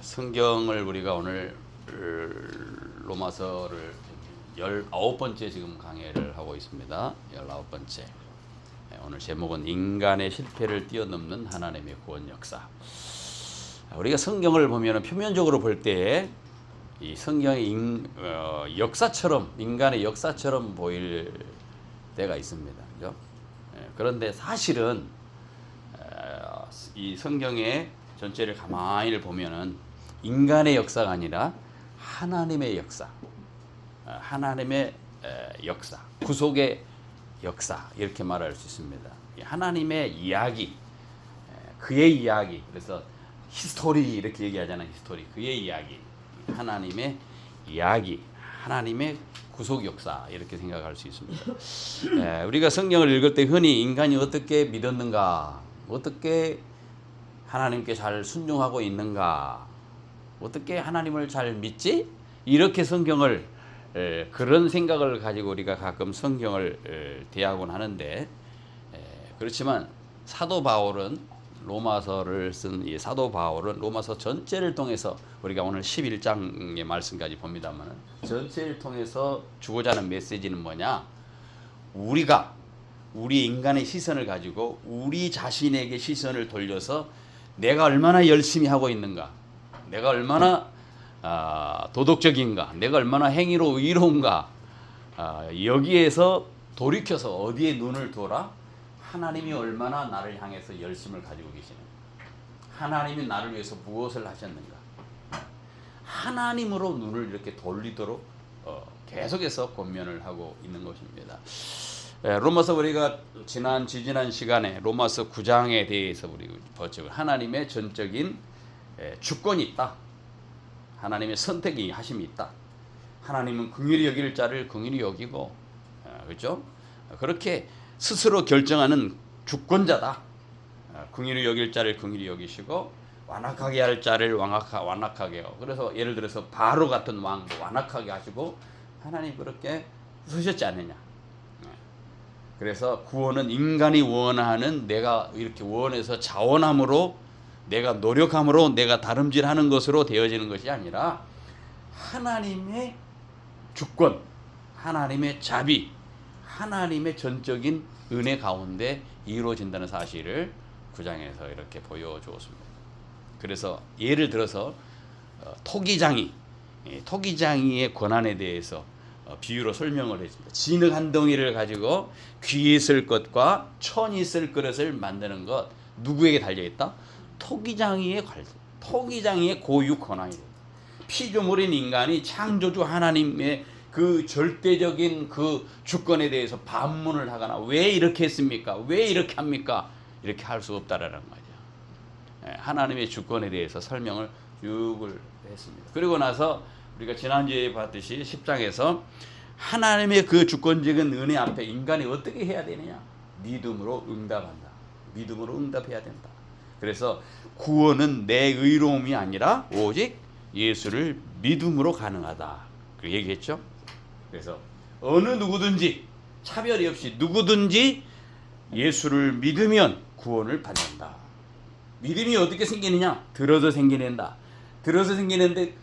성경을 우리가 오늘 로마서를 19번째 지금 강해를 하고 있습니다. 19번째. 오늘 제목은 인간의 실패를 뛰어넘는 하나님의 구원 역사. 우리가 성경을 보면 표면적으로 볼 때 이 성경의 역사처럼, 인간의 역사처럼 보일 때가 있습니다. 그죠? 그런데 사실은 이 성경의 전체를 가만히 보면은 인간의 역사가 아니라 하나님의 역사, 하나님의 역사, 구속의 역사, 이렇게 말할 수 있습니다. 하나님의 이야기, 그의 이야기. 그래서 히스토리 이렇게 얘기하잖아요. 히스토리, 그의 이야기, 하나님의 이야기, 하나님의 구속 역사, 이렇게 생각할 수 있습니다. 우리가 성경을 읽을 때 흔히 인간이 어떻게 믿었는가, 어떻게 하나님께 잘 순종하고 있는가, 어떻게 하나님을 잘 믿지? 이렇게 성경을 그런 생각을 가지고 우리가 가끔 성경을 대하곤 하는데, 그렇지만 사도 바울은, 로마서를 쓴 이 사도 바울은 로마서 전체를 통해서, 우리가 오늘 11장의 말씀까지 봅니다만, 전체를 통해서 주고자 하는 메시지는 뭐냐? 우리 인간의 시선을 가지고 우리 자신에게 시선을 돌려서 내가 얼마나 열심히 하고 있는가, 내가 얼마나 도덕적인가, 내가 얼마나 행위로 의로운가, 여기에서 돌이켜서 어디에 눈을 둬라? 하나님이 얼마나 나를 향해서 열심을 가지고 계시는가, 하나님이 나를 위해서 무엇을 하셨는가, 하나님으로 눈을 이렇게 돌리도록 계속해서 권면을 하고 있는 것입니다. 로마서 우리가 지지난 시간에 로마서 9장에 대해서 우리 봤죠. 하나님의 전적인 주권이 있다. 하나님의 선택이 하심이 있다. 하나님은 긍휼히 여길 자를 긍휼히 여기고, 그렇죠? 그렇게 스스로 결정하는 주권자다. 긍휼히 여길 자를 긍휼히 여기시고 완악하게 할 자를 완악하게 하고. 그래서 예를 들어서 바로 같은 왕도 완악하게 하시고, 하나님 그렇게 쓰셨지 않느냐. 그래서 구원은 인간이 원하는, 내가 이렇게 원해서 자원함으로, 내가 노력함으로, 내가 다름질하는 것으로 되어지는 것이 아니라 하나님의 주권, 하나님의 자비, 하나님의 전적인 은혜 가운데 이루어진다는 사실을 9장에서 이렇게 보여주었습니다. 그래서 예를 들어서 토기장이의 권한에 대해서 비유로 설명을 했습니다. 진흙 한 덩이를 가지고 귀 있을 것과 천이 있을 그릇을 만드는 것, 누구에게 달려있다? 토기장이의 고유 권한이다. 피조물인 인간이 창조주 하나님의 그 절대적인 그 주권에 대해서 반문을 하거나 왜 이렇게 했습니까? 왜 이렇게 합니까? 이렇게 할 수 없다라는 거죠. 하나님의 주권에 대해서 설명을 쭉 했습니다. 그리고 나서 우리가 지난주에 봤듯이 10장에서 하나님의 그 주권적인 은혜 앞에 인간이 어떻게 해야 되느냐? 믿음으로 응답한다. 믿음으로 응답해야 된다. 그래서 구원은 내 의로움이 아니라 오직 예수를 믿음으로 가능하다. 그 얘기했죠. 그래서 어느 누구든지 차별이 없이 누구든지 예수를 믿으면 구원을 받는다. 믿음이 어떻게 생기느냐? 들어서 생기는다. 들어서 생기는데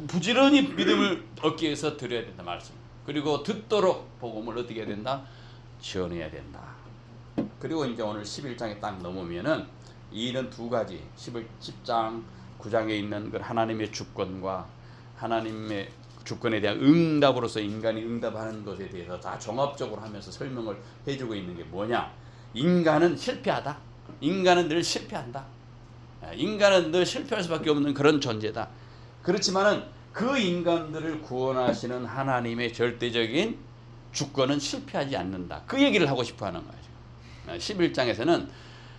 부지런히 믿음을 얻기 위해서 들어야 된다 말씀. 그리고 듣도록 복음을 어떻게 해야 된다? 전해야 된다. 그리고 이제 오늘 11장에 딱 넘으면은 이런 두 가지, 10장 9장에 있는 그 하나님의 주권과 하나님의 주권에 대한 응답으로서 인간이 응답하는 것에 대해서 다 종합적으로 하면서 설명을 해주고 있는 게 뭐냐? 인간은 실패하다. 인간은 늘 실패한다. 인간은 늘 실패할 수밖에 없는 그런 존재다. 그렇지만은 그 인간들을 구원하시는 하나님의 절대적인 주권은 실패하지 않는다. 그 얘기를 하고 싶어 하는 거죠. 11장에서는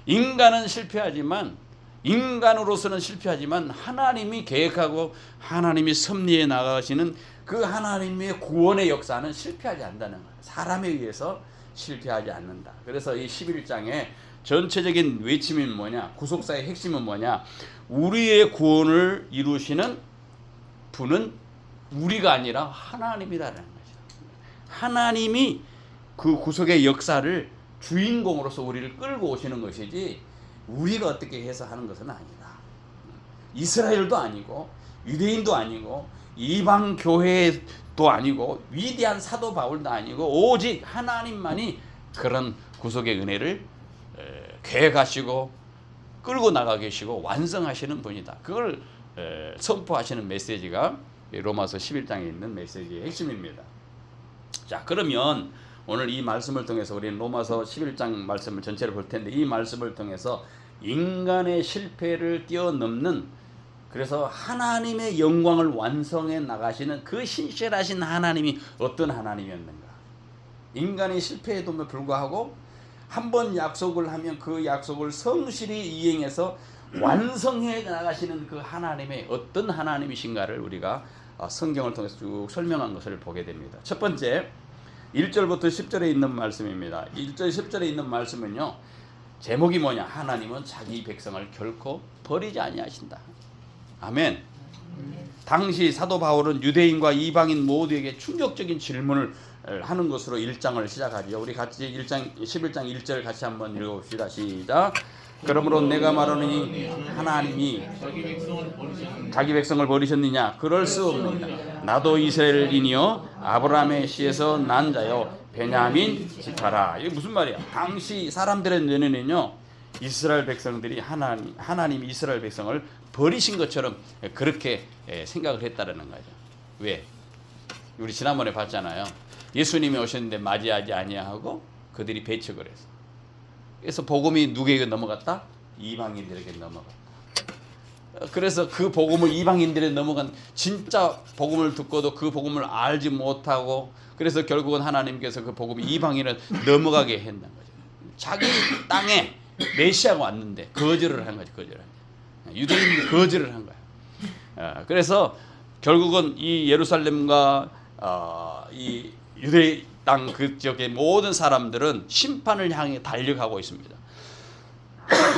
인간은 실패하지만, 인간으로서는 실패하지만 하나님이 계획하고 하나님이 섭리해 나가시는 그 하나님의 구원의 역사는 실패하지 않는다는 거예요. 사람에 의해서 실패하지 않는다. 그래서 이 11장의 전체적인 외침이 뭐냐? 구속사의 핵심은 뭐냐? 우리의 구원을 이루시는 분은 우리가 아니라 하나님이라는 거죠. 하나님이 그 구속의 역사를 주인공으로서 우리를 끌고 오시는 것이지 우리가 어떻게 해서 하는 것은 아니다. 이스라엘도 아니고 유대인도 아니고 이방 교회도 아니고 위대한 사도 바울도 아니고 오직 하나님만이 그런 구속의 은혜를 계획하시고 끌고 나가 계시고 완성하시는 분이다. 그걸 선포하시는 메시지가 로마서 11장에 있는 메시지의 핵심입니다. 자, 그러면 오늘 이 말씀을 통해서 우리는 로마서 11장 말씀을 전체를 볼 텐데, 이 말씀을 통해서 인간의 실패를 뛰어넘는, 그래서 하나님의 영광을 완성해 나가시는 그 신실하신 하나님이 어떤 하나님이었는가. 인간의 실패에도 불구하고 한 번 약속을 하면 그 약속을 성실히 이행해서 완성해 나가시는 그 하나님의 어떤 하나님이신가를 우리가 성경을 통해서 쭉 설명한 것을 보게 됩니다. 첫 번째 1절부터 10절에 있는 말씀입니다. 1절 10절에 있는 말씀은요, 제목이 뭐냐? 하나님은 자기 백성을 결코 버리지 아니하신다. 아멘. 당시 사도 바울은 유대인과 이방인 모두에게 충격적인 질문을 하는 것으로 1장을 시작하죠. 우리 같이 11장 1절 같이 한번 읽어봅시다. 시작. 그러므로 내가 말하노니 하나님이 자기 백성을 버리셨느냐? 그럴 수 없느니라. 나도 이스라엘인이요 아브라함의 씨에서 난 자요 베냐민 지파라. 이게 무슨 말이야? 당시 사람들의 눈에는요, 이스라엘 백성들이 하나님이 이스라엘 백성을 버리신 것처럼 그렇게 생각을 했다라는 거죠. 왜? 우리 지난번에 봤잖아요. 예수님이 오셨는데 맞이하지 아니하고 그들이 배척을 했어. 그래서 복음이 누구에게 넘어갔다? 이방인들에게 넘어갔다. 그래서 그 복음을 이방인들에 넘어간, 진짜 복음을 듣고도 그 복음을 알지 못하고, 그래서 결국은 하나님께서 그 복음이 이방인을 넘어가게 했는 거죠. 자기 땅에 메시아가 왔는데 거절을 한 거죠. 유대인들이 거절을 한 거야. 그래서 결국은 이 예루살렘과 이 유대 땅 그 지역의 모든 사람들은 심판을 향해 달려가고 있습니다.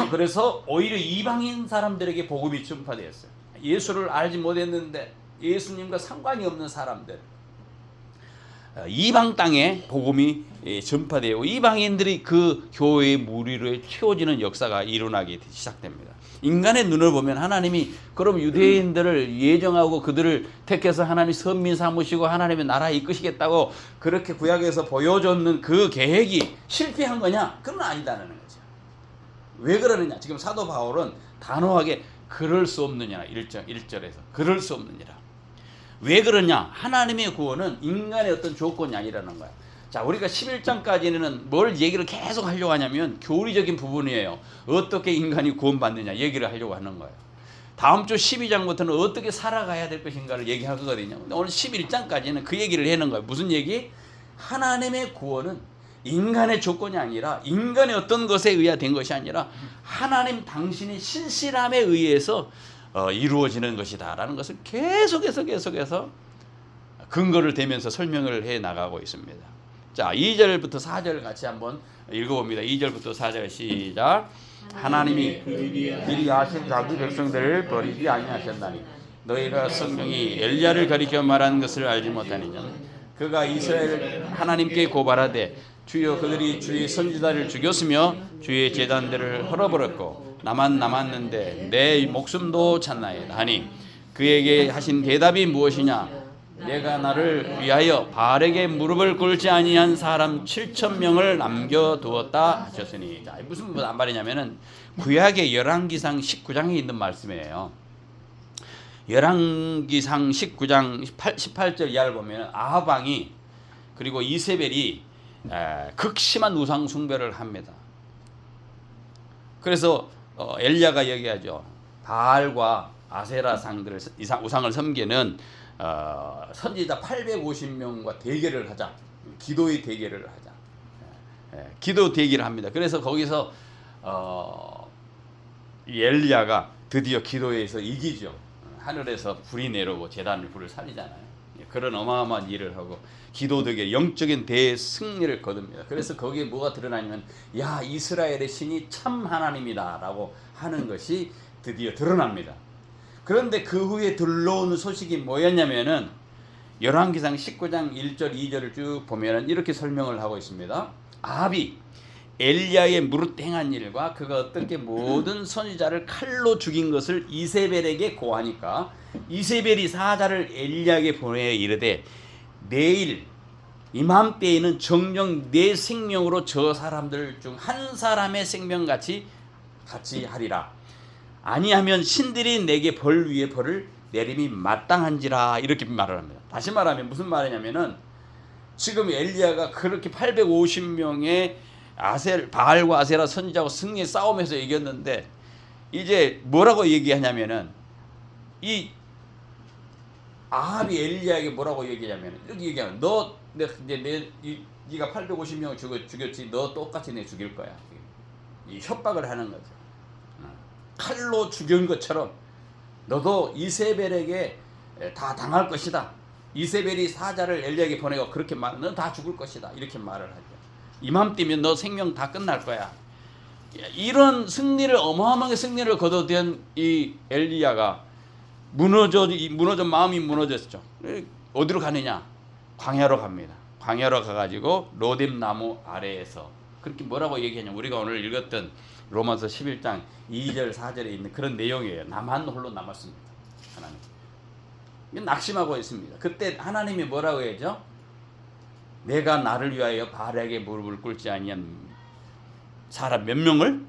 그래서 오히려 이방인 사람들에게 복음이 전파되었어요. 예수를 알지 못했는데 예수님과 상관이 없는 사람들, 이방 땅에 복음이 전파되고 이방인들이 그 교회의 무리로 채워지는 역사가 일어나기 시작됩니다. 인간의 눈을 보면 하나님이 그럼 유대인들을 예정하고 그들을 택해서 하나님이 선민 삼으시고 하나님의 나라에 이끄시겠다고 그렇게 구약에서 보여줬는 그 계획이 실패한 거냐? 그건 아니다는 거죠. 왜 그러느냐? 지금 사도 바울은 단호하게 그럴 수 없느냐, 1절에서 그럴 수 없느니라. 왜 그러냐? 하나님의 구원은 인간의 어떤 조건이 아니라는 거야. 자, 우리가 11장까지는 뭘 얘기를 계속 하려고 하냐면 교리적인 부분이에요. 어떻게 인간이 구원받느냐 얘기를 하려고 하는 거예요. 다음 주 12장부터는 어떻게 살아가야 될 것인가를 얘기할 거거든요. 근데 오늘 11장까지는 그 얘기를 하는 거예요. 무슨 얘기? 하나님의 구원은 인간의 조건이 아니라, 인간의 어떤 것에 의한 것이 아니라 하나님 당신의 신실함에 의해서 이루어지는 것이다 라는 것을 계속해서 근거를 대면서 설명을 해 나가고 있습니다. 자, 2절부터 4절 같이 한번 읽어봅니다. 2절부터 4절 시작. 하나님이 미리 아신 자기 백성들을 버리지 아니하셨나니 너희가 성경이 엘리야를 가리켜 말한 것을 알지 못하느냐. 그가 이스라엘 하나님께 고발하되 주여 그들이 주의 선지자를 죽였으며 주의 제단들을 헐어버렸고 나만 남았는데 내 목숨도 찾나이다 하니 그에게 하신 대답이 무엇이냐. 내가 나를 위하여 바알에게 무릎을 꿇지 아니한 사람 7,000명을 남겨두었다 하셨으니. 자, 무슨 말이냐면은 구약의 열왕기상 19장에 있는 말씀이에요. 열왕기상 19장 18절 이하를 보면 아합 왕이 그리고 이세벨이 극심한 우상 숭배를 합니다. 그래서 엘리야가 얘기하죠. 바알과 아세라 상들을 우상을 섬기는 선지자 850명과 대결을 하자. 기도의 대결을 하자. 기도 대결을 합니다. 그래서 거기서 이 엘리야가 드디어 기도에서 이기죠. 하늘에서 불이 내려오고 제단을 불을 살리잖아요. 그런 어마어마한 일을 하고 기도 대결, 영적인 대승리를 거둡니다. 그래서 거기에 뭐가 드러나냐면 야, 이스라엘의 신이 참 하나님이다 라고 하는 것이 드디어 드러납니다. 그런데 그 후에 들러오는 소식이 뭐였냐면은 열왕기상 19장 1절 2절을 쭉 보면은 이렇게 설명을 하고 있습니다. 아합이 엘리야의 무릇 행한 일과 그가 어떻게 모든 선지자를 칼로 죽인 것을 이세벨에게 고하니까 이세벨이 사자를 엘리야에게 보내어 이르되 내일 이맘때에는 정녕 내 생명으로 저 사람들 중 한 사람의 생명같이 하리라. 아니하면 신들이 내게 벌 위에 벌을 내림이 마땅한지라. 이렇게 말을 합니다. 다시 말하면 무슨 말이냐면은 지금 엘리야가 그렇게 850명의 바알과 아세라 선지자하고 승리의 싸움에서 이겼는데 이제 뭐라고 얘기하냐면은 이 아합이 엘리야에게 뭐라고 얘기하냐면 이렇게 얘기하면 네가 850명 죽였지 너 똑같이 내 죽일 거야. 이 협박을 하는 거죠. 칼로 죽인 것처럼 너도 이세벨에게 다 당할 것이다. 이세벨이 사자를 엘리야에게 보내고 그렇게 말, 넌 다 죽을 것이다. 이렇게 말을 하죠. 이맘때면 너 생명 다 끝날 거야. 이런 승리를 어마어마하게 승리를 거둬들인 이 엘리야가 마음이 무너졌죠. 어디로 가느냐? 광야로 갑니다. 광야로 가가지고 로뎀 나무 아래에서 그렇게 뭐라고 얘기하냐? 우리가 오늘 읽었던 로마서 11장 2절 4절에 있는 그런 내용이에요. 나만 홀로 남았습니다. 하나님. 낙심하고 있습니다. 그때 하나님이 뭐라고 해야죠? 내가 나를 위하여 바알에게 무릎을 꿇지 아니한 사람 몇 명을?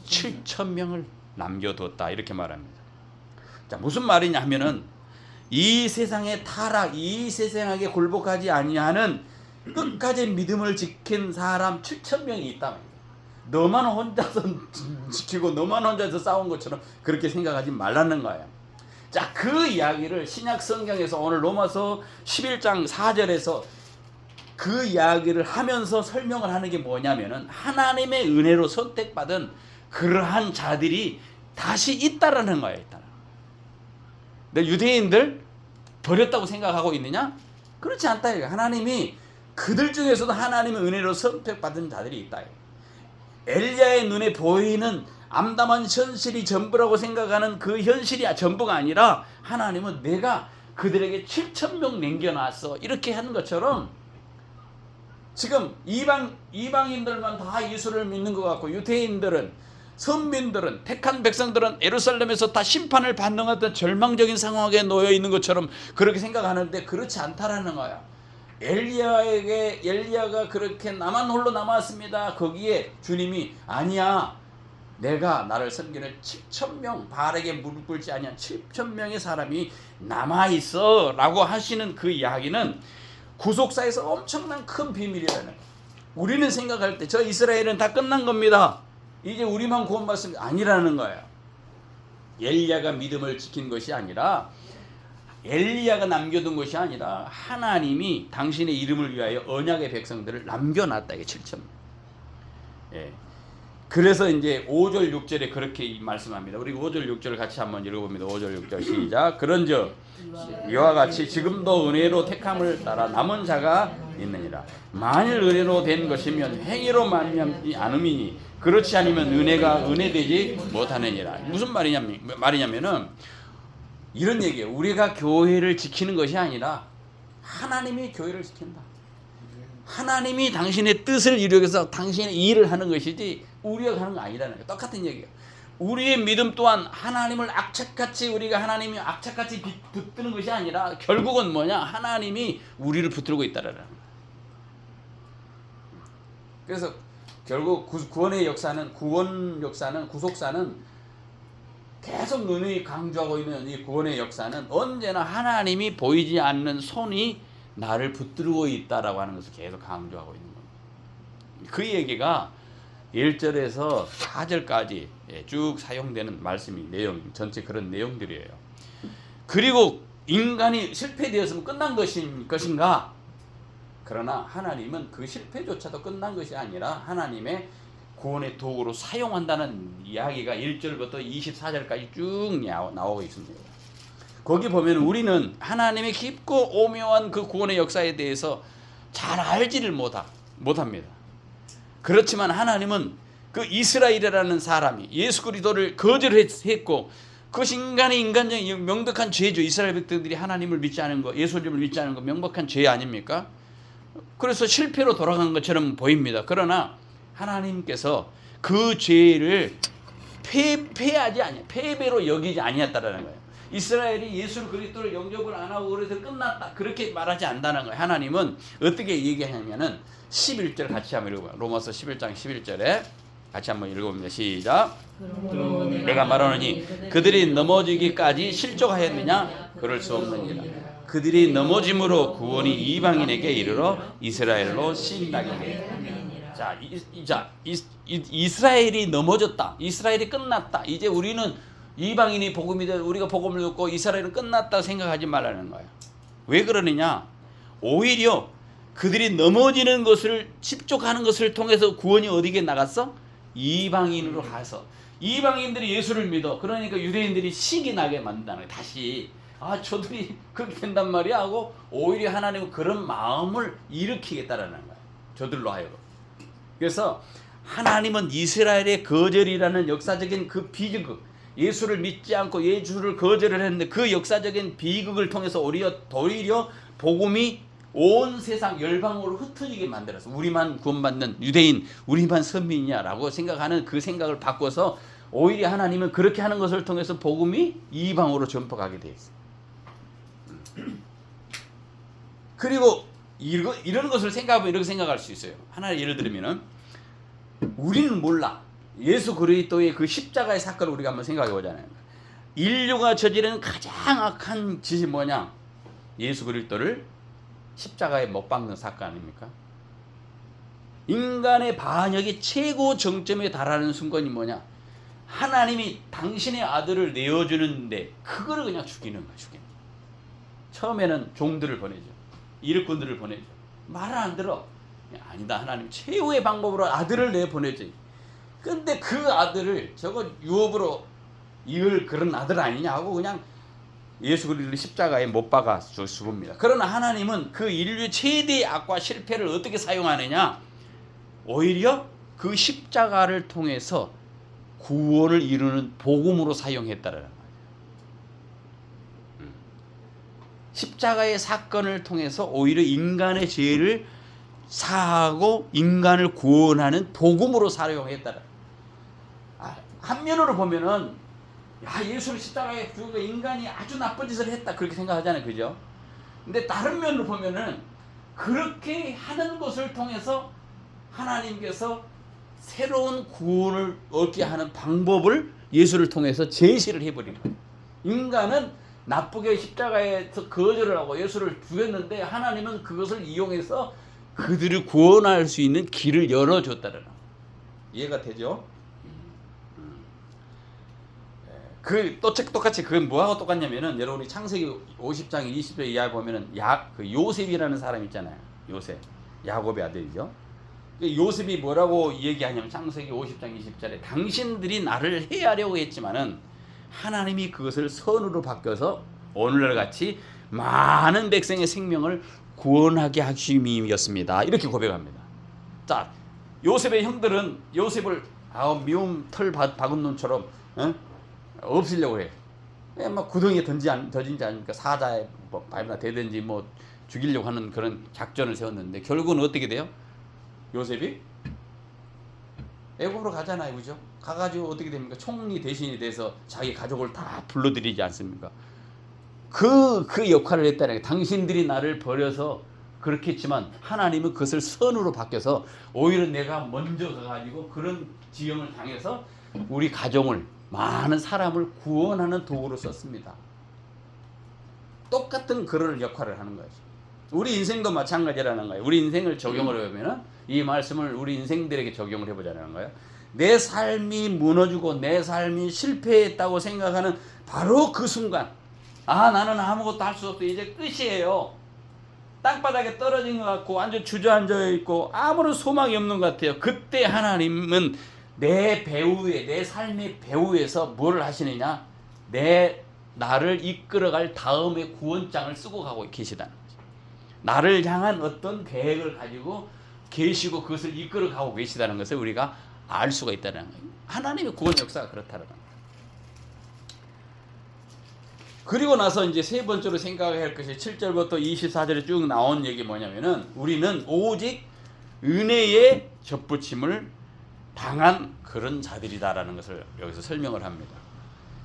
7,000명을 남겨뒀다. 이렇게 말합니다. 자, 무슨 말이냐 하면은 이 세상의 타락, 이 세상에게 굴복하지 아니하는 끝까지 믿음을 지킨 사람 7,000명이 있다. 너만 혼자서 지키고 너만 혼자서 싸운 것처럼 그렇게 생각하지 말라는 거예요. 자, 그 이야기를 신약 성경에서 오늘 로마서 11장 4절에서 그 이야기를 하면서 설명을 하는 게 뭐냐면은 하나님의 은혜로 선택받은 그러한 자들이 다시 있다라는 거예요. 근데 유대인들 버렸다고 생각하고 있느냐? 그렇지 않다. 하나님이 그들 중에서도 하나님의 은혜로 선택받은 자들이 있다. 엘리야의 눈에 보이는 암담한 현실이 전부라고 생각하는 그 현실이 전부가 아니라 하나님은 내가 그들에게 7,000명 남겨놨어. 이렇게 하는 것처럼 지금 이방인들만 다 예수를 믿는 것 같고 유대인들은 선민들은 택한 백성들은 예루살렘에서 다 심판을 받는 어떤 절망적인 상황에 놓여 있는 것처럼 그렇게 생각하는데 그렇지 않다라는 거야. 엘리야가 그렇게 나만 홀로 남았습니다. 거기에 주님이 아니야. 내가 나를 섬기는 7,000명 바알에게 무릎 꿇지 아니한 7,000명의 사람이 남아 있어라고 하시는 그 이야기는 구속사에서 엄청난 큰 비밀이라는 거야. 우리는 생각할 때 저 이스라엘은 다 끝난 겁니다. 이제 우리만 구원받습니다. 아니라는 거예요. 엘리야가 믿음을 지킨 것이 아니라 엘리야가 남겨둔 것이 아니라 하나님이 당신의 이름을 위하여 언약의 백성들을 남겨놨다. 이게 7천. 예. 그래서 이제 5절 6절에 그렇게 말씀합니다. 우리 5절 6절을 같이 한번 읽어봅니다. 5절 6절 시작. 그런즉 이와 같이 지금도 은혜로 택함을 따라 남은 자가 있느니라. 만일 은혜로 된 것이면 행위로 말미암지 않음이니 그렇지 않으면 은혜가 은혜되지 못하느니라. 무슨 말이냐면은 이런 얘기예요. 우리가 교회를 지키는 것이 아니라 하나님이 교회를 지킨다. 하나님이 당신의 뜻을 이루기 위해서 당신의 일을 하는 것이지 우리가 하는 거 아니라는 거예요. 똑같은 얘기예요. 우리의 믿음 또한 하나님을 악착같이 우리가 하나님이 악착같이 붙드는 것이 아니라 결국은 뭐냐? 하나님이 우리를 붙들고 있다라는 거예요. 그래서 결국 구원 역사는 구속사는 계속 누누이 강조하고 있는 이 구원의 역사는 언제나 하나님이 보이지 않는 손이 나를 붙들고 있다라고 하는 것을 계속 강조하고 있는 겁니다. 그 얘기가 1절에서 4절까지 쭉 사용되는 말씀이 전체 그런 내용들이에요. 그리고 인간이 실패되었으면 끝난 것인가? 그러나 하나님은 그 실패조차도 끝난 것이 아니라 하나님의 구원의 도구로 사용한다는 이야기가 1절부터 24절까지 쭉 나오고 있습니다. 거기 보면 우리는 하나님의 깊고 오묘한 그 구원의 역사에 대해서 잘 알지를 못합니다. 그렇지만 하나님은 그 이스라엘이라는 사람이 예수 그리스도를 거절했고 그것이 인간적인 명백한 죄죠. 이스라엘 백성들이 하나님을 믿지 않은 거, 예수님을 믿지 않은 거 명백한 죄 아닙니까? 그래서 실패로 돌아간 것처럼 보입니다. 그러나 하나님께서 그 죄를 패배로 여기지 아니었다라는 거예요. 이스라엘이 예수 그리스도를 영접을 안 하고 그래서 끝났다 그렇게 말하지 않는다는 거예요. 하나님은 어떻게 얘기하냐면은 11절 같이 한번 읽어봐요. 로마서 11장 11절에 같이 한번 읽어봅니다. 시작. 내가 말하노니 그들이 넘어지기까지 실족하였느냐? 그럴 수 없느니라. 그들이 넘어짐으로 구원이 이방인에게 이르러 이스라엘로 신나게 해. 자, 이스라엘이 넘어졌다. 이스라엘이 끝났다. 이제 우리는 이방인이 복음이 돼 우리가 복음을 듣고 이스라엘은 끝났다 생각하지 말라는 거예요. 왜 그러느냐? 오히려 그들이 넘어지는 것을 십족하는 것을 통해서 구원이 어디게 나갔어? 이방인으로 가서 이방인들이 예수를 믿어. 그러니까 유대인들이 식이 나게 만든다는 거예요. 다시 저들이 그렇게 된단 말이야 하고 오히려 하나님은 그런 마음을 일으키겠다라는 거예요. 저들로 하여금. 그래서 하나님은 이스라엘의 거절이라는 역사적인 그 비극, 예수를 믿지 않고 예수를 거절을 했는데 그 역사적인 비극을 통해서 오히려 복음이 온 세상 열방으로 흩어지게 만들어서 우리만 구원받는 유대인, 우리만 선민이냐라고 생각하는 그 생각을 바꿔서 오히려 하나님은 그렇게 하는 것을 통해서 복음이 이방으로 전파가게 돼 있어요. 그리고 이런 것을 생각하면 이렇게 생각할 수 있어요. 하나 예를 들면은 우리는 몰라. 예수 그리스도의 그 십자가의 사건을 우리가 한번 생각해 보잖아요. 인류가 저지른 가장 악한 짓이 뭐냐? 예수 그리스도를 십자가에 못 박는 사건 아닙니까? 인간의 반역이 최고 정점에 달하는 순간이 뭐냐? 하나님이 당신의 아들을 내어주는데 그거를 그냥 죽이는 거야. 처음에는 종들을 보내죠. 일꾼들을 보내죠. 말을 안 들어. 아니다. 하나님 최후의 방법으로 아들을 내보내지. 근데 그 아들을 저거 유업으로 이을 그런 아들 아니냐 하고 그냥 예수 그리스도 십자가에 못 박아 죽습니다. 그러나 하나님은 그 인류 최대의 악과 실패를 어떻게 사용하느냐? 오히려 그 십자가를 통해서 구원을 이루는 복음으로 사용했다라는 거예요. 십자가의 사건을 통해서 오히려 인간의 죄를 사하고 인간을 구원하는 복음으로 사용했다라. 한면으로 보면은 예수를 십자가에 두고 인간이 아주 나쁜 짓을 했다 그렇게 생각하잖아요, 그죠? 근데 다른 면으로 보면은 그렇게 하는 것을 통해서 하나님께서 새로운 구원을 얻게 하는 방법을 예수를 통해서 제시를 해버린 거예요. 인간은 나쁘게 십자가에서 거절을 하고 예수를 죽였는데 하나님은 그것을 이용해서 그들을 구원할 수 있는 길을 열어줬다는 거. 이해가 되죠? 똑같이 그건 뭐하고 똑같냐면은 여러분이 창세기 50장 20절 이하에 보면은 요셉이라는 사람 있잖아요. 요셉. 야곱의 아들이죠. 요셉이 뭐라고 얘기하냐면 창세기 50장 20절에 당신들이 나를 해하려고 했지만은 하나님이 그것을 선으로 바뀌어서 오늘날 같이 많은 백성의 생명을 구원하게 하심이었습니다. 이렇게 고백합니다. 자, 요셉의 형들은 요셉을 미움 털 박은 놈처럼 없애려고 해. 막 구덩이에 던지지 않습니까? 사자에 밟나 대든지 죽이려고 하는 그런 작전을 세웠는데 결국은 어떻게 돼요? 요셉이 애굽으로 가잖아요, 그죠? 가가지고 어떻게 됩니까? 총리 대신이 돼서 자기 가족을 다 불러들이지 않습니까? 그 역할을 했다는 거예요. 당신들이 나를 버려서 그렇게 했지만 하나님은 그것을 선으로 바뀌어서 오히려 내가 먼저 가가지고 그런 지형을 당해서 우리 가정을 많은 사람을 구원하는 도구로 썼습니다. 똑같은 그런 역할을 하는 거죠. 우리 인생도 마찬가지라는 거예요. 우리 인생을 적용을 해보면 이 말씀을 우리 인생들에게 적용을 해보자는 거예요. 내 삶이 무너지고 내 삶이 실패했다고 생각하는 바로 그 순간 나는 아무것도 할 수 없어. 이제 끝이에요. 땅바닥에 떨어진 것 같고 완전 주저앉아 있고 아무런 소망이 없는 것 같아요. 그때 하나님은 내 배후에 내 삶의 배후에서 뭐를 하시느냐? 나를 이끌어갈 다음의 구원장을 쓰고 가고 계시다는 거죠. 나를 향한 어떤 계획을 가지고 계시고 그것을 이끌어 가고 계시다는 것을 우리가 알 수가 있다는 거예요. 하나님의 구원 역사가 그렇다는 거예요. 그리고 나서 이제 세 번째로 생각해야 할 것이 7절부터 24절에 쭉 나온 얘기 뭐냐면은 우리는 오직 은혜의 접붙임을 당한 그런 자들이다라는 것을 여기서 설명을 합니다.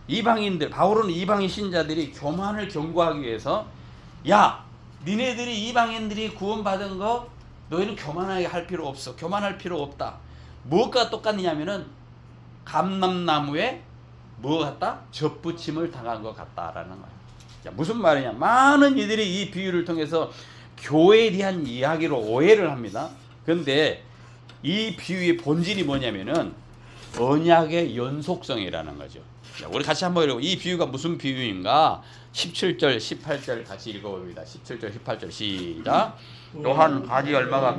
이방인들, 바울은 이방인 신자들이 교만을 경고하기 위해서 야, 니네들이 이방인들이 구원받은 거 너희는 교만하게 할 필요 없어. 교만할 필요 없다. 뭐가 똑같냐면은 감람나무에 뭐 같다? 접붙임을 당한 것 같다라는 거예요. 자, 무슨 말이냐? 많은 이들이 이 비유를 통해서 교회에 대한 이야기로 오해를 합니다. 그런데 이 비유의 본질이 뭐냐면은 언약의 연속성이라는 거죠. 자, 우리 같이 한번 읽어보고 이 비유가 무슨 비유인가? 17절, 18절 같이 읽어봅니다. 17절, 18절 시작. 또한 가지 얼마가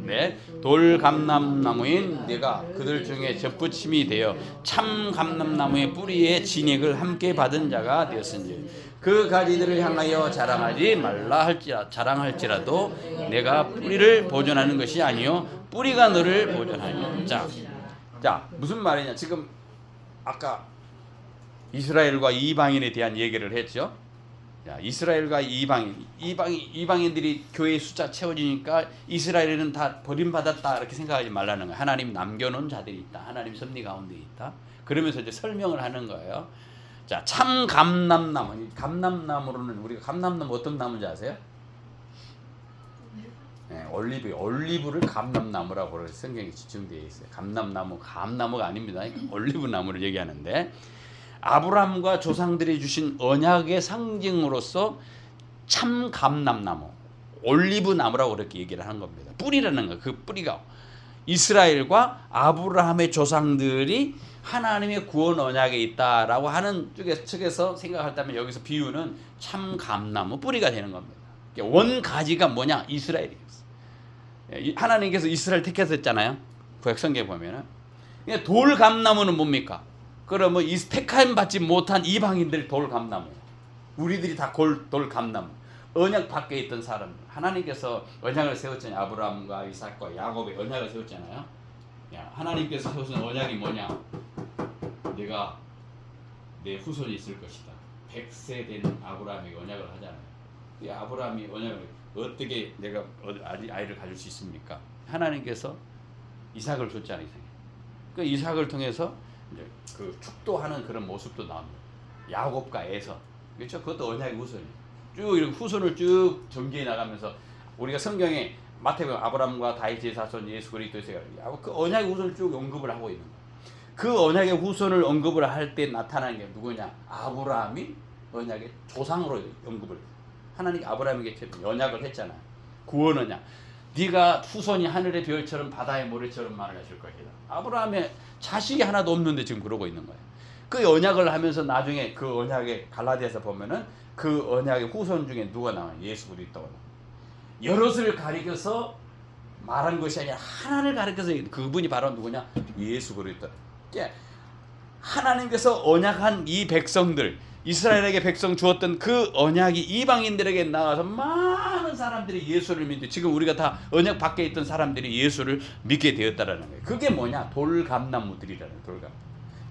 네, 돌감람나무인 내가 그들 중에 접붙임이 되어 참 감람나무의 뿌리에 진액을 함께 받은 자가 되었은지 그 가지들을 향하여 자랑하지 말라 자랑할지라도 내가 뿌리를 보존하는 것이 아니요 뿌리가 너를 보존하니. 자, 무슨 말이냐? 지금 아까 이스라엘과 이방인에 대한 얘기를 했죠. 자, 이스라엘과 이방인들이 교회 숫자 채워지니까 이스라엘은 다 버림받았다 이렇게 생각하지 말라는 거예요. 하나님 남겨놓은 자들이 있다. 하나님 섭리 가운데 있다. 그러면서 이제 설명을 하는 거예요. 자, 참 감람나무. 감람나무로는 우리가 감람나무 어떤 나무인지 아세요? 네, 올리브를 감람나무라고 성경에 지칭되어 있어요. 감람나무가 아닙니다. 올리브 나무를 얘기하는데 아브라함과 조상들이 주신 언약의 상징으로서 참 감람나무, 올리브 나무라고 그렇게 얘기를 하는 겁니다. 뿌리라는 거, 그 뿌리가 이스라엘과 아브라함의 조상들이 하나님의 구원 언약에 있다라고 하는 측에서 생각한다면 여기서 비유는 참 감나무 뿌리가 되는 겁니다. 원 가지가 뭐냐? 이스라엘이었어요. 하나님께서 이스라엘 택하셨잖아요. 구약 성경에 보면은 돌 감나무는 뭡니까? 그러면 이 택함 받지 못한 이방인들 돌감나무, 우리들이 다 돌감나무, 언약 밖에 있던 사람들. 하나님께서 언약을 세웠잖아요. 아브라함과 이삭과 야곱의 언약을 세웠잖아요. 하나님께서 세우신 언약이 뭐냐? 내가 내 후손이 있을 것이다. 100세 된 아브라함에게 언약을 하잖아요. 이 아브라함이 언약을 어떻게 내가 아이를 가질 수 있습니까? 하나님께서 이삭을 줬잖아요. 그 이삭을 통해서 이제 그 축도하는 그런 모습도 나옵니다. 야곱과 에서, 그렇죠? 그것도 언약의 후손이 쭉 이렇게 후손을 쭉 전개해 나가면서 우리가 성경에 마태복음 아브라함과 다윗의 자손 예수 그리스도에서 그 언약의 후손을 쭉 언급을 하고 있는 거예요. 그 언약의 후손을 언급을 할 때 나타나는 게 누구냐? 아브라함이 언약의 조상으로 언급을. 하나님이 아브라함에게 언약을 했잖아요. 구원 언약. 네가 후손이 하늘의 별처럼 바다의 모래처럼 많아질 것이다. 아브라함의 자식이 하나도 없는데 지금 그러고 있는 거예요. 그 언약을 하면서 나중에 그 언약의 갈라디아서 보면은 그 언약의 후손 중에 누가 나와요? 예수 그리스도가 나와요. 여럿을 가리켜서 말한 것이 아니라 하나를 가리켜서 그분이 바로 누구냐? 예수 그리스도. 하나님께서 언약한 이 백성들, 이스라엘에게 백성 주었던 그 언약이 이방인들에게 나가서 많은 사람들이 예수를 믿고 지금 우리가 다 언약 밖에 있던 사람들이 예수를 믿게 되었다라는 거예요. 그게 뭐냐? 돌감나무들이라는 돌감.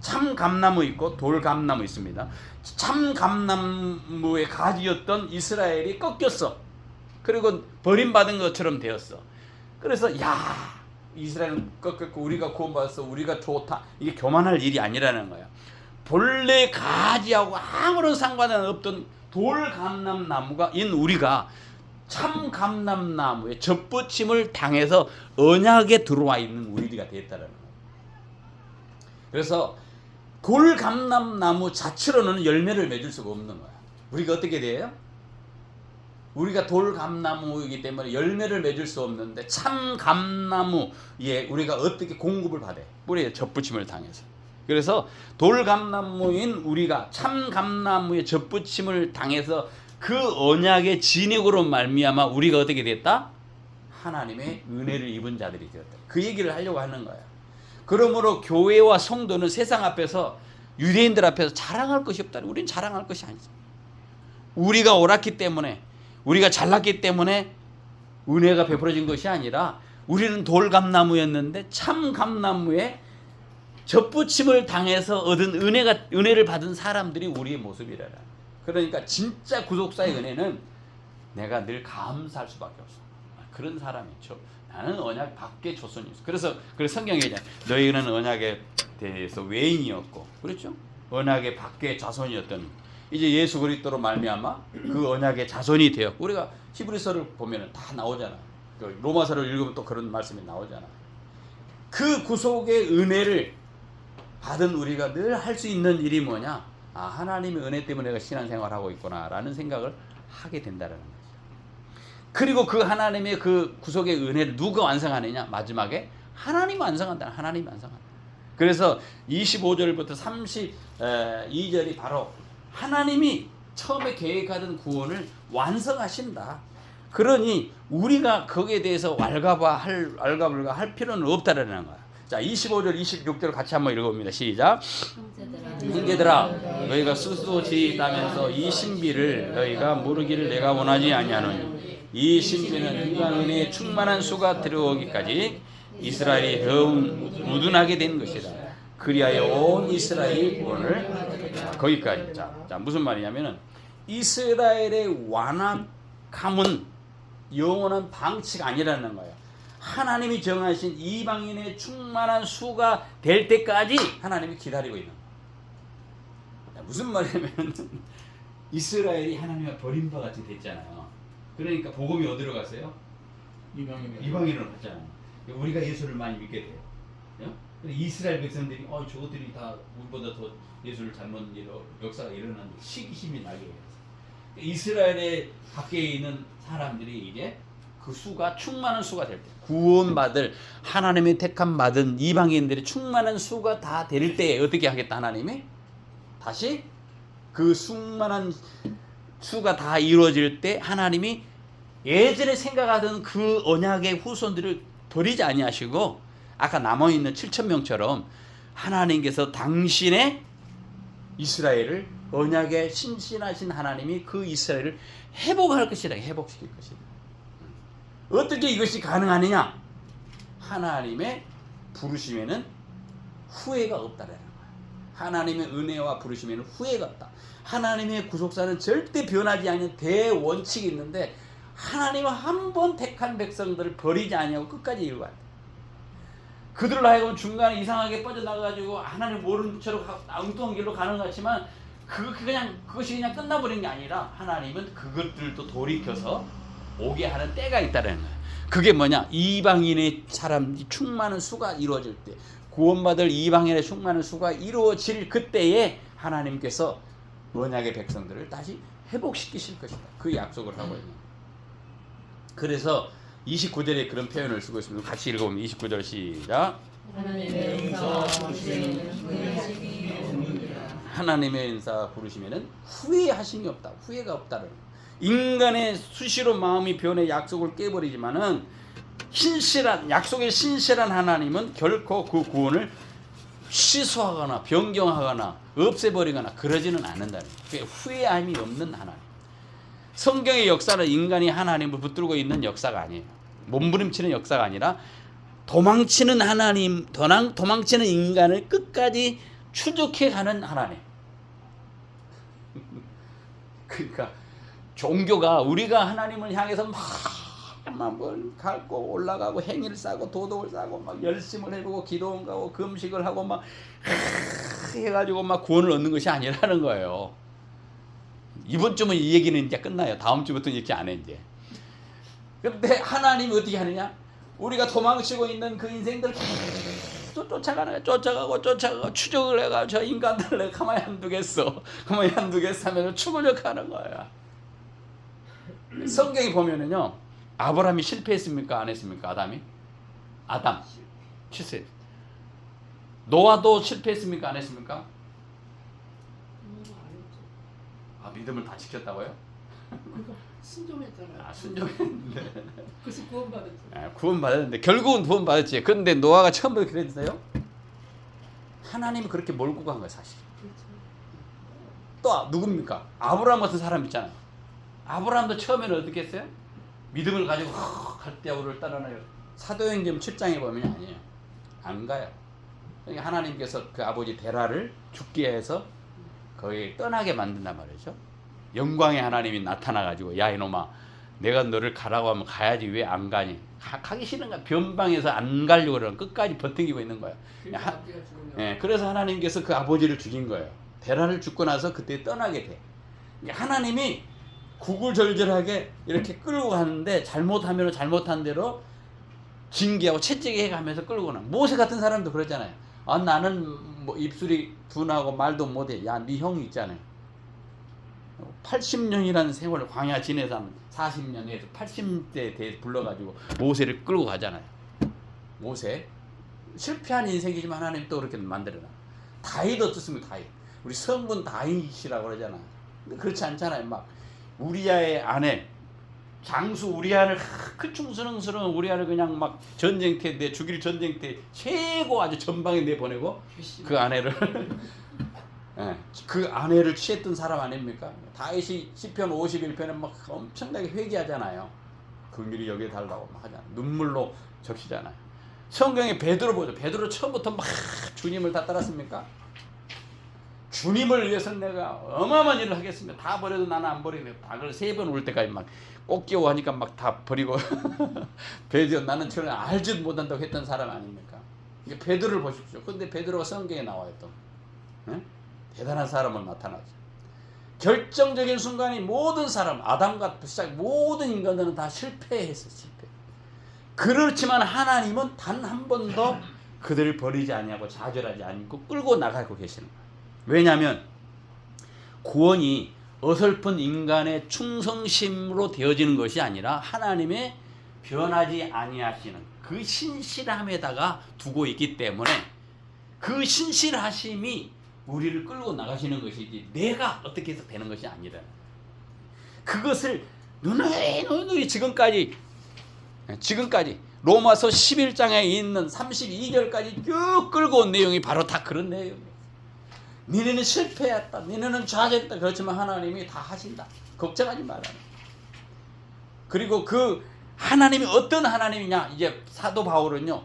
참 감나무 있고 돌감나무 있습니다. 참 감나무의 가지였던 이스라엘이 꺾였어. 그리고 버림받은 것처럼 되었어. 그래서 야, 이스라엘은 꺾였고 우리가 구원받았어. 우리가 좋다. 이게 교만할 일이 아니라는 거야. 본래 가지하고 아무런 상관은 없던 돌감람나무가인 우리가 참 감람나무의 접붙임을 당해서 언약에 들어와 있는 우리가 됐다라는 거예요. 그래서 돌감람나무 자체로는 열매를 맺을 수가 없는 거야. 우리가 어떻게 돼요? 우리가 돌감나무이기 때문에 열매를 맺을 수 없는데 참 감나무에 우리가 어떻게 공급을 받아요? 뿌리에 접붙임을 당해서. 그래서 돌감나무인 우리가 참 감나무의 접붙임을 당해서 그 언약의 진액으로 말미암아 우리가 어떻게 됐다? 하나님의 은혜를 입은 자들이 되었다. 그 얘기를 하려고 하는 거야. 그러므로 교회와 성도는 세상 앞에서 유대인들 앞에서 자랑할 것이 없다. 우리는 자랑할 것이 아니죠. 우리가 옳았기 때문에 우리가 잘났기 때문에 은혜가 베풀어진 것이 아니라 우리는 돌감나무였는데 참 감나무에 접붙임을 당해서 얻은 은혜를 받은 사람들이 우리의 모습이라. 그러니까 진짜 구속사의 은혜는 내가 늘 감사할 수밖에 없어. 그런 사람이죠. 나는 언약 밖에 조선이었어. 그래서 성경에 이제 너희는 언약에 대해서 외인이었고, 그렇죠? 언약의 밖에 자손이었던 이제 예수 그리스도로 말미암아 그 언약의 자손이 되었고, 우리가 히브리서를 보면은 다 나오잖아. 그 로마서를 읽으면 또 그런 말씀이 나오잖아. 그 구속의 은혜를 받은 우리가 늘 할 수 있는 일이 뭐냐? 아, 하나님의 은혜 때문에 내가 신앙생활하고 있구나라는 생각을 하게 된다는 거죠. 그리고 그 하나님의 그 구속의 은혜를 누가 완성하느냐? 마지막에 하나님이 완성한다. 하나님이 완성한다. 그래서 25절부터 32절이 바로 하나님이 처음에 계획하던 구원을 완성하신다. 그러니 우리가 거기에 대해서 왈가불가 할 필요는 없다라는 거야. 자, 25절, 26절 같이 한번 읽어봅니다. 시작. 형제들아, 너희가 스스로 지있다면서 이 신비를 너희가 모르기를 내가 원하지 아니하노니 이 신비는 인간의 충만한 수가 들어오기까지 이스라엘이 더욱 무둔하게 된 것이다. 그리하여 온 이스라엘 구원을 거기까지. 자, 무슨 말이냐면은 이스라엘의 완악함은 영원한 방치가 아니라는 거예요. 하나님이 정하신 이방인의 충만한 수가 될 때까지 하나님이 기다리고 있는 거예요. 무슨 말이냐면 이스라엘이 하나님의 버림바 같이 됐잖아요. 그러니까 복음이 어디로 갔어요? 이방인으로 갔잖아요. 우리가 예수를 많이 믿게 돼요. 이스라엘 백성들이 저것들이 다 우리보다 더 예수를 잘못 역사가 일어나는 시기심이 나게 해요. 이스라엘의 밖에 있는 사람들이 이제 그 수가 충만한 수가 될 때, 구원받을 하나님의 택함 받은 이방인들이 충만한 수가 다 될 때 어떻게 하겠다? 하나님이 다시 그 충만한 수가 다 이루어질 때 하나님이 예전에 생각하던 그 언약의 후손들을 버리지 아니하시고 아까 남아있는 7,000명처럼 하나님께서 당신의 이스라엘을 언약에 신실하신 하나님이 그 이스라엘을 회복할 것이다. 회복시킬 것이다. 어떻게 이것이 가능하느냐? 하나님의 부르심에는 후회가 없다라는 거야. 하나님의 은혜와 부르심에는 후회가 없다. 하나님의 구속사는 절대 변하지 않는 대원칙이 있는데 하나님은 한 번 택한 백성들을 버리지 아니하고 끝까지 이루어야 돼. 그들로 하여금 중간에 이상하게 빠져나가가지고 하나님 모르는 채로 엉뚱한 길로 가는 것 같지만 그것이 그냥 끝나버린 게 아니라 하나님은 그것들도 돌이켜서 오게 하는 때가 있다는 거예요. 그게 뭐냐? 이방인의 사람 충만한 수가 이루어질 때, 구원받을 이방인의 충만한 수가 이루어질 그때에 하나님께서 언약의 백성들을 다시 회복시키실 것이다. 그 약속을 하고 있는 거예요. 그래서 29절에 그런 표현을 쓰고 있습니다. 같이 읽어보면 29절 시작. 하나님의 은사 부르시면은 후회하심이 없다. 후회가 없다는 거예요. 인간의 수시로 마음이 변해 약속을 깨버리지만은 약속의 신실한 하나님은 결코 그 구원을 취소하거나 변경하거나 없애버리거나 그러지는 않는다는 거예요. 후회함이 없는 하나님. 성경의 역사는 인간이 하나님을 붙들고 있는 역사가 아니에요. 몸부림치는 역사가 아니라 도망치는 하나님, 도망치는 인간을 끝까지 추적해가는 하나님. 그러니까 종교가 우리가 하나님을 향해서 막 갈고 올라가고 행위를 쌓고 도덕을 쌓고 막 열심을 해보고 기도를 하고 금식을 하고 막 해가지고 막 구원을 얻는 것이 아니라는 거예요. 이번 주면 이 얘기는 이제 끝나요. 다음 주부터는 이렇게 안 해 이제. 근데 하나님이 어떻게 하느냐? 우리가 도망치고 있는 그 인생들 계속 쫓아가고 추적을 해가 저 인간들을 내가 가만히 안 두겠어 하면서 추적하는 거야. 성경에 보면은요, 아브라함이 실패했습니까? 안 했습니까? 아담 실패. 노아도 실패했습니까? 안 했습니까? 믿음을 다 지켰다고요? 순종했잖아요. 순종했는데. 그래서 구원받았죠. 구원받았는데 결국은 구원받았지. 근데 노아가 처음부터 그랬어요? 하나님이 그렇게 몰고 간 거예요, 사실. 그렇죠. 또 누굽니까? 아브라함 같은 사람 있잖아요. 아브라함도 처음에는 어떻게 했어요? 믿음을 가지고 갈대아우를 따라나요. 사도행전 7장에 보면 아니에요. 안 가요. 그러니까 하나님께서 그 아버지 데라를 죽게 해서 거기 떠나게 만든단 말이죠. 영광의 하나님이 나타나가지고 야 이놈아 내가 너를 가라고 하면 가야지 왜 안 가니? 가기 싫은가? 변방에서 안 가려고 그러는 끝까지 버티고 있는 거야. 그래서 하나님께서 그 아버지를 죽인 거예요. 베라를 죽고 나서 그때 떠나게 돼. 하나님이 구구절절하게 이렇게 끌고 가는데 잘못하면 잘못한 대로 징계하고 채찍해 가면서 끌고 나. 모세 같은 사람도 그러잖아요. 나는 뭐 입술이 둔하고 말도 못해. 야, 네 형이 있잖아요. 80년이라는 세월을 광야 지내서 40년에서 80대 대 불러가지고 모세를 끌고 가잖아요. 모세 실패한 인생이지만 하나님 또 그렇게 만들어놔. 다윗 어떻습니까? 다윗. 우리 성분 다윗이라고 그러잖아. 근데 그렇지 않잖아요. 막 우리아의 아내 장수 우리아를 큰 충성스러운 우리아를 그냥 막 전쟁터 내 죽일 전쟁터 최고 아주 전방에 내보내고 그 아내를 그 아내를 취했던 사람 아닙니까? 다윗이 시편 51편에 막 엄청나게 회개하잖아요. 긍휼히 여겨 달라고 막 하잖아요. 눈물로 적시잖아요. 성경에 베드로 보죠. 베드로 처음부터 막 주님을 다 따랐습니까? 주님을 위해서는 내가 어마어마한 일을 하겠습니다. 다 버려도 나는 안 버리겠다. 닭을 3번 울 때까지 막 꼭 하니까 막 다 버리고 베드로 나는 저를 알지도 못한다고 했던 사람 아닙니까? 베드로를 보십시오. 근데 베드로가 성경에 나와요 또. 네? 대단한 사람으로 나타나죠. 결정적인 순간이 모든 사람 아담과 시작 모든 인간들은 다 실패했어요. 실패. 그렇지만 하나님은 단 한 번도 그들을 버리지 아니하고 좌절하지 않고 끌고 나가고 계시는 거예요. 왜냐하면 구원이 어설픈 인간의 충성심으로 되어지는 것이 아니라 하나님의 변하지 아니하시는 그 신실함에다가 두고 있기 때문에 그 신실하심이 우리를 끌고 나가시는 것이지 내가 어떻게 해서 되는 것이 아니라 그것을 누누이 지금까지 로마서 11장에 있는 32절까지 쭉 끌고 온 내용이 바로 다 그런 내용이에요. 니네는 실패했다. 니네는 좌절했다. 그렇지만 하나님이 다 하신다. 걱정하지 말아라. 그리고 그 하나님이 어떤 하나님이냐? 이제 사도 바울은요.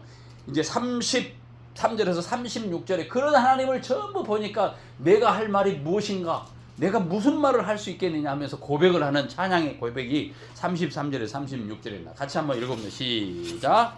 이제 33절에서 36절에 그런 하나님을 전부 보니까 내가 할 말이 무엇인가? 내가 무슨 말을 할 수 있겠느냐 하면서 고백을 하는 찬양의 고백이 33절에 36절에 나. 같이 한번 읽어보면 시작.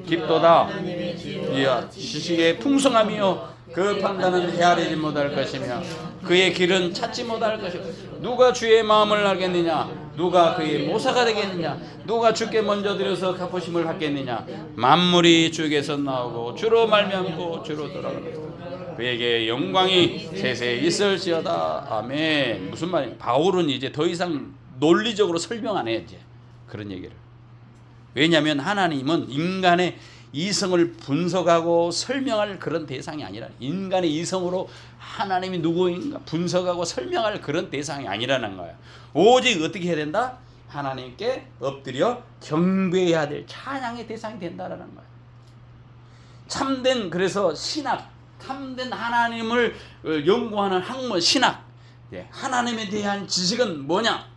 깊도다. 이야 지식의 풍성함이요 그 판단은 헤아리지 못할 것이며 그의 길은 찾지 못할 것이며 누가 주의 마음을 알겠느냐 누가 그의 모사가 되겠느냐 누가 주께 먼저 드려서 갚으심을 받겠느냐 만물이 주께서 나오고 주로 말미암고 주로 돌아가는 그에게 영광이 세세에 있을지어다. 아멘. 무슨 말이야? 바울은 이제 더 이상 논리적으로 설명 안 해야지 그런 얘기를. 왜냐하면 하나님은 인간의 이성을 분석하고 설명할 그런 대상이 아니라 인간의 이성으로 하나님이 누구인가 분석하고 설명할 그런 대상이 아니라는 거예요. 오직 어떻게 해야 된다? 하나님께 엎드려 경배해야 될 찬양의 대상이 된다라는 거예요. 참된 그래서 신학, 참된 하나님을 연구하는 학문 신학, 하나님에 대한 지식은 뭐냐?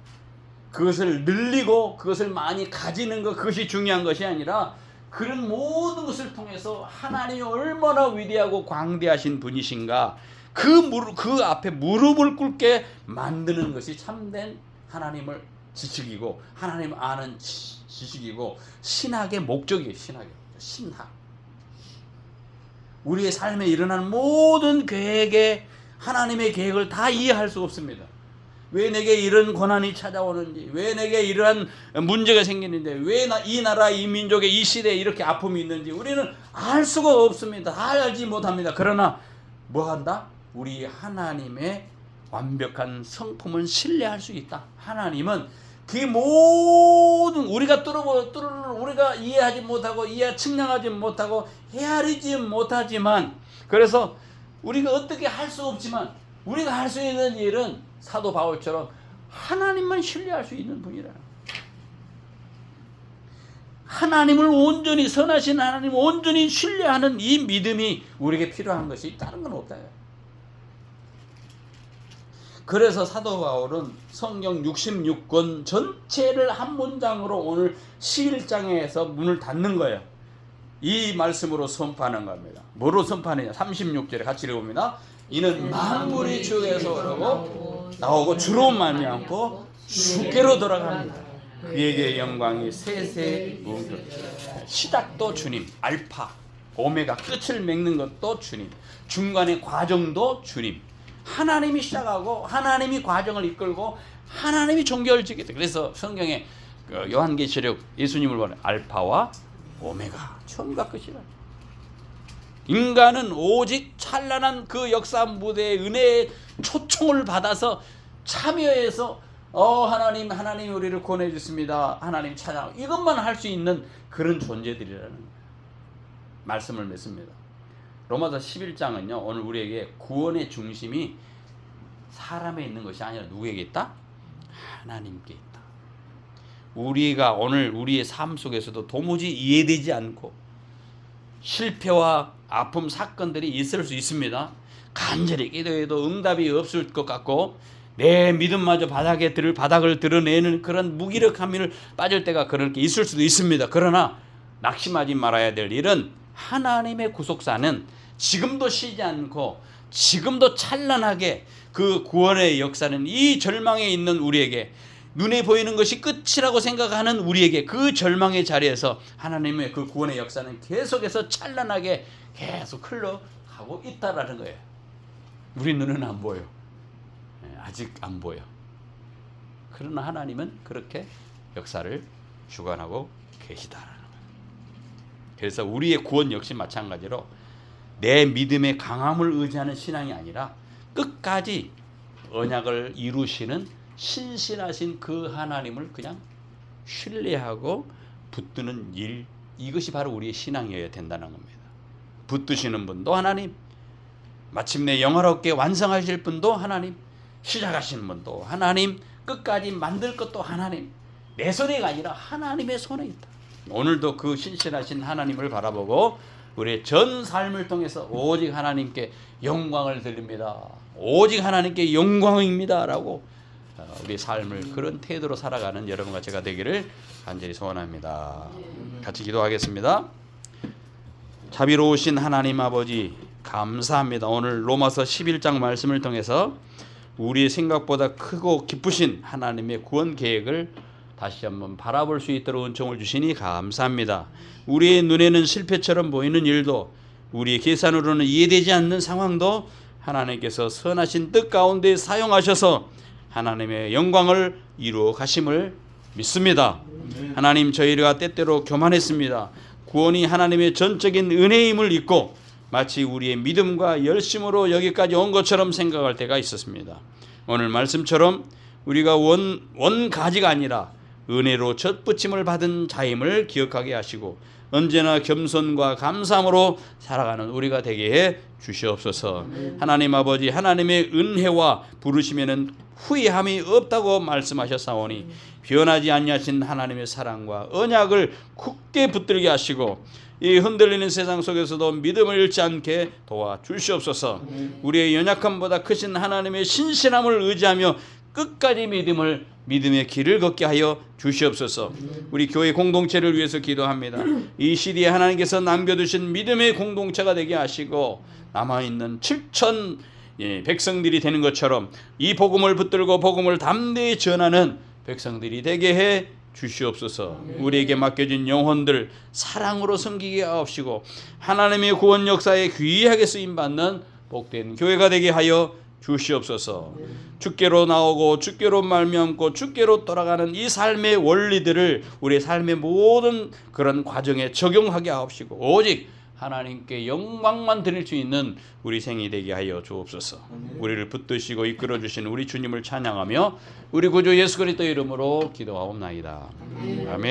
그것을 늘리고 그것을 많이 가지는 것 그것이 중요한 것이 아니라 그런 모든 것을 통해서 하나님이 얼마나 위대하고 광대하신 분이신가 그 앞에 무릎을 꿇게 만드는 것이 참된 하나님을 지식이고 하나님 아는 지식이고 신학의 목적이에요. 신학. 우리의 삶에 일어나는 모든 계획에 하나님의 계획을 다 이해할 수 없습니다. 왜 내게 이런 고난이 찾아오는지, 왜 내게 이러한 문제가 생기는지, 왜 이 나라, 이 민족의 이 시대에 이렇게 아픔이 있는지 우리는 알 수가 없습니다. 다 알지 못합니다. 그러나 뭐 한다? 우리 하나님의 완벽한 성품은 신뢰할 수 있다. 하나님은 그 모든 우리가 우리가 이해하지 못하고 측량하지 못하고 헤아리지 못하지만 그래서 우리가 어떻게 할 수 없지만 우리가 할 수 있는 일은 사도 바울처럼 하나님만 신뢰할 수 있는 분이라. 하나님을 온전히 선하신 하나님을 온전히 신뢰하는 이 믿음이 우리에게 필요한 것이 다른 건 없다. 그래서 사도 바울은 성경 66권 전체를 한 문장으로 오늘 11장에서 문을 닫는 거예요. 이 말씀으로 선포하는 겁니다. 뭐로 선포하느냐? 36절에 같이 읽어봅니다. 이는 만물이 주에서 나오고 주로 말미암고 주께로 돌아갑니다. 그에게 영광이 세세. 시작도 주님, 알파 오메가, 끝을 맺는 것도 주님, 중간의 과정도 주님. 하나님이 시작하고 하나님이 과정을 이끌고 하나님이 종결을 짓겠다. 그래서 성경에 요한계시록 예수님을 보는 알파와 오메가, 처음과 끝이라. 인간은 오직 찬란한 그 역사 무대의 은혜의 초청을 받아서 참여해서 하나님 우리를 구원해 주십니다. 하나님 찬양, 이것만 할 수 있는 그런 존재들이라는 말씀을 맺습니다. 로마서 11장은요, 오늘 우리에게 구원의 중심이 사람에 있는 것이 아니라 누구에게 있다? 하나님께 있다. 우리가 오늘 우리의 삶 속에서도 도무지 이해되지 않고 실패와 아픔 사건들이 있을 수 있습니다. 간절히 기도해도 응답이 없을 것 같고 내 믿음마저 바닥을 드러내는 그런 무기력함을 빠질 때가 그렇게 있을 수도 있습니다. 그러나 낙심하지 말아야 될 일은 하나님의 구속사는 지금도 쉬지 않고 지금도 찬란하게 그 구원의 역사는 이 절망에 있는 우리에게, 눈에 보이는 것이 끝이라고 생각하는 우리에게 그 절망의 자리에서 하나님의 그 구원의 역사는 계속해서 찬란하게 계속 흘러가고 있다라는 거예요. 우리 눈에는 안 보여. 아직 안 보여. 그러나 하나님은 그렇게 역사를 주관하고 계시다라는 거예요. 그래서 우리의 구원 역시 마찬가지로 내 믿음의 강함을 의지하는 신앙이 아니라 끝까지 언약을 이루시는 신실하신 그 하나님을 그냥 신뢰하고 붙드는 일, 이것이 바로 우리의 신앙이어야 된다는 겁니다. 붙드시는 분도 하나님, 마침내 영화롭게 완성하실 분도 하나님, 시작하시는 분도 하나님, 끝까지 만들 것도 하나님, 내 손에가 아니라 하나님의 손에 있다. 오늘도 그 신실하신 하나님을 바라보고 우리의 전 삶을 통해서 오직 하나님께 영광을 드립니다. 오직 하나님께 영광입니다 라고 우리 삶을 그런 태도로 살아가는 여러분과 제가 되기를 간절히 소원합니다. 같이 기도하겠습니다. 자비로우신 하나님 아버지, 감사합니다. 오늘 로마서 11장 말씀을 통해서 우리의 생각보다 크고 기쁘신 하나님의 구원 계획을 다시 한번 바라볼 수 있도록 은총을 주시니 감사합니다. 우리의 눈에는 실패처럼 보이는 일도, 우리의 계산으로는 이해되지 않는 상황도 하나님께서 선하신 뜻 가운데 사용하셔서 하나님의 영광을 이루어 가심을 믿습니다. 하나님, 저희가 때때로 교만했습니다. 구원이 하나님의 전적인 은혜임을 잊고 마치 우리의 믿음과 열심으로 여기까지 온 것처럼 생각할 때가 있었습니다. 오늘 말씀처럼 우리가 원가지가 아니라 은혜로 젖붙임을 받은 자임을 기억하게 하시고 언제나 겸손과 감사함으로 살아가는 우리가 되게 해 주시옵소서. 하나님 아버지, 하나님의 은혜와 부르심에는 후회함이 없다고 말씀하셨사오니 변하지 아니하신 하나님의 사랑과 언약을 굳게 붙들게 하시고 이 흔들리는 세상 속에서도 믿음을 잃지 않게 도와주시옵소서. 우리의 연약함보다 크신 하나님의 신실함을 의지하며 끝까지 믿음의 길을 걷게 하여 주시옵소서. 우리 교회 공동체를 위해서 기도합니다. 이 시대에 하나님께서 남겨두신 믿음의 공동체가 되게 하시고 남아있는 7천 백성들이 되는 것처럼 이 복음을 붙들고 복음을 담대히 전하는 백성들이 되게 해 주시옵소서. 우리에게 맡겨진 영혼들 사랑으로 섬기게 하옵시고 하나님의 구원 역사에 귀하게 쓰임받는 복된 교회가 되게 하여 주시옵소서. 주께로 나오고 주께로 말미암고 주께로 돌아가는 이 삶의 원리들을 우리의 삶의 모든 그런 과정에 적용하게 하옵시고 오직 하나님께 영광만 드릴 수 있는 우리 생이 되게 하여 주옵소서. 우리를 붙드시고 이끌어 주신 우리 주님을 찬양하며 우리 구주 예수 그리스도 이름으로 기도하옵나이다. 아멘.